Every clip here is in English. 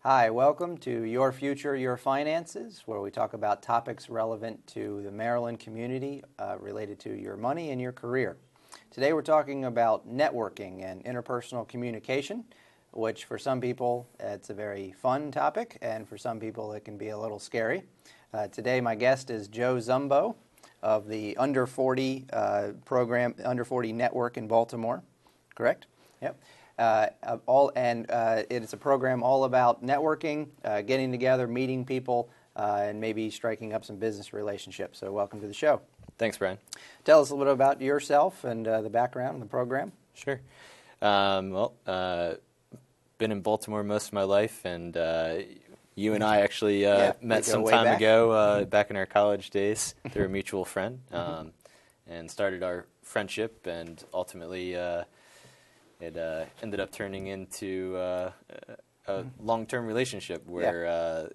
Hi, welcome to Your Future, Your Finances, where we talk about topics relevant to the Maryland community related to your money and your career. Today we're talking about networking and interpersonal communication, which for some people it's a very fun topic, and for some people it can be a little scary. Today my guest is Joe Zumbo of the Under 40 program, Under 40 Network in Baltimore, correct? Yep. It's a program all about networking, getting together, meeting people, and maybe striking up some business relationships. So welcome to the show. Thanks, Brian. Tell us a little bit about yourself and the background of the program. Sure. Been in Baltimore most of my life, and you and I actually met some time ago back in our college days through a mutual friend, and started our friendship, and ultimately it ended up turning into a long-term relationship where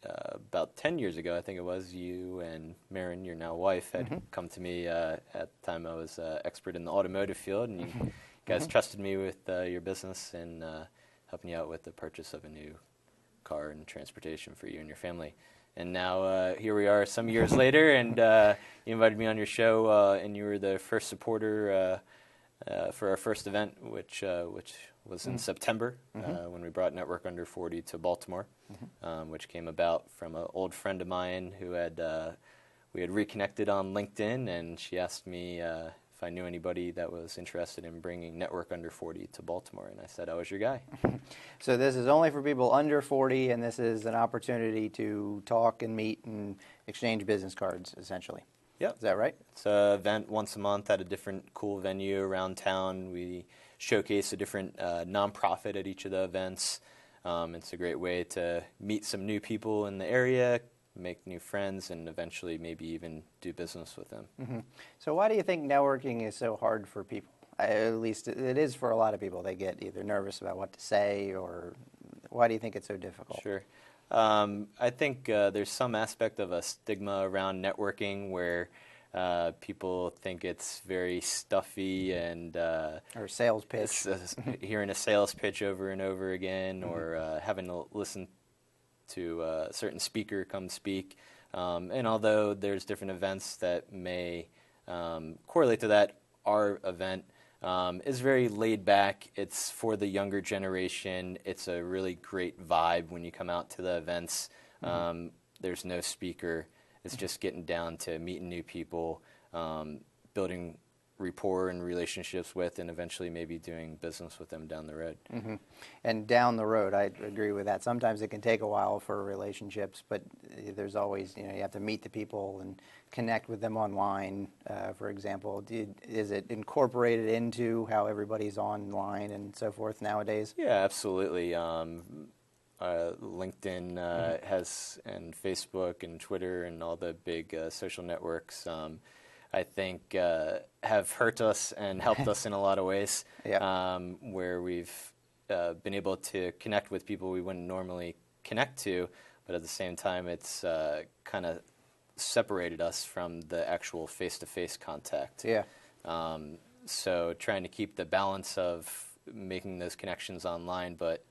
about 10 years ago, I think it was, you and Marin, your now wife, had come to me at the time I was expert in the automotive field, and you guys trusted me with your business and helping you out with the purchase of a new car and transportation for you and your family. And now here we are some years later, and you invited me on your show, and you were the first supporter for our first event, which was in September, when we brought Network Under 40 to Baltimore, which came about from an old friend of mine who we had reconnected on LinkedIn, and she asked me if I knew anybody that was interested in bringing Network Under 40 to Baltimore, and I said I was your guy. So this is only for people under 40, and this is an opportunity to talk and meet and exchange business cards, essentially. Yep. Is that right? It's an event once a month at a different cool venue around town. We showcase a different nonprofit at each of the events. It's a great way to meet some new people in the area, make new friends, and eventually maybe even do business with them. So why do you think networking is so hard for people? At least it is for a lot of people. They get either nervous about what to say, or why do you think it's so difficult? Sure. I think there's some aspect of a stigma around networking where people think it's very stuffy and or a sales pitch. Hearing a sales pitch over and over again, or having to listen to a certain speaker come speak. And although there's different events that may correlate to that, our event is very laid back. It's for the younger generation. It's a really great vibe when you come out to the events. There's no speaker. It's just getting down to meeting new people, building rapport and relationships with, and eventually maybe doing business with them down the road. And down the road, I agree with that. Sometimes it can take a while for relationships, but there's always, you have to meet the people and connect with them online, for example. Is it incorporated into how everybody's online and so forth nowadays? Yeah, absolutely. LinkedIn has, and Facebook and Twitter and all the big social networks, I think have hurt us and helped us in a lot of ways, where we've been able to connect with people we wouldn't normally connect to, but at the same time it's kind of separated us from the actual face-to-face contact. So trying to keep the balance of making those connections online, but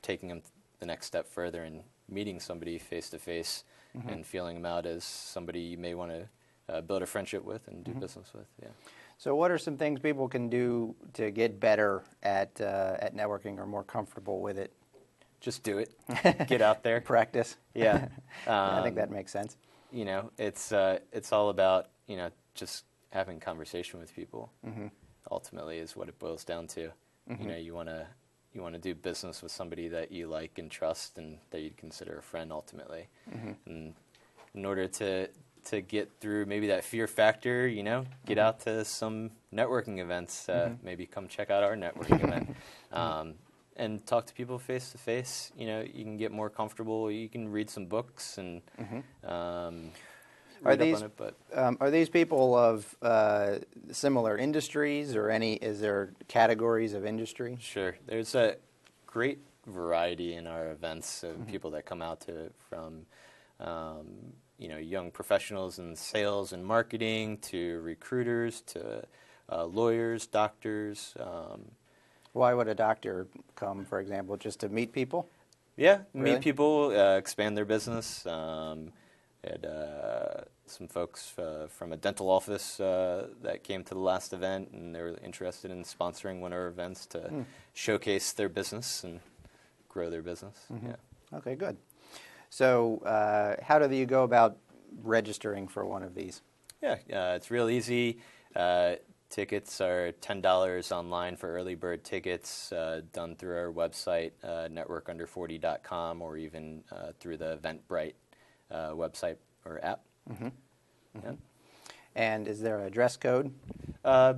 taking them the next step further and meeting somebody face-to-face and feeling them out as somebody you may want to build a friendship with and do business with. So what are some things people can do to get better at networking or more comfortable with it? Just do it. Get out there. Practice. Yeah. I think that makes sense. It's all about, just having conversation with people. Ultimately is what it boils down to. You want to do business with somebody that you like and trust and that you'd consider a friend ultimately. And in order to get through maybe that fear factor, get out to some networking events. Maybe come check out our networking event. And talk to people face to face. You can get more comfortable. You can read some books and are these people of similar industries, or is there categories of industry? Sure. There's a great variety in our events of people that come out from young professionals in sales and marketing to recruiters to lawyers, doctors. Why would a doctor come, for example, just to meet people? Yeah, Really? meet people, expand their business. Had some folks from a dental office that came to the last event, and they were interested in sponsoring one of our events to showcase their business and grow their business. Mm-hmm. Yeah. Okay, good. So how do you go about registering for one of these? Yeah, it's real easy. Tickets are $10 online for early bird tickets, done through our website, networkunder40.com, or even through the Eventbrite website or app. Mm-hmm. Mm-hmm. Yeah. And is there a dress code?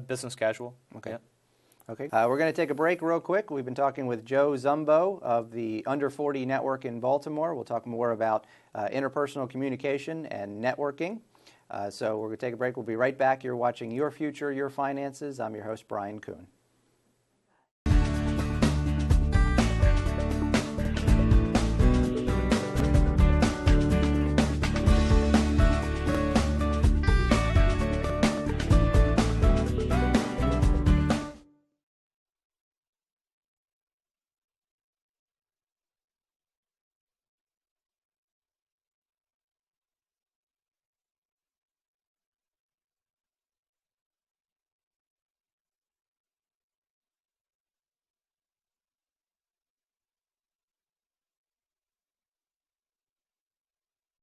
Business casual. Okay. Yeah. Okay. We're going to take a break real quick. We've been talking with Joe Zumbo of the Under 40 Network in Baltimore. We'll talk more about interpersonal communication and networking. So we're going to take a break. We'll be right back. You're watching Your Future, Your Finances. I'm your host, Brian Kuhn.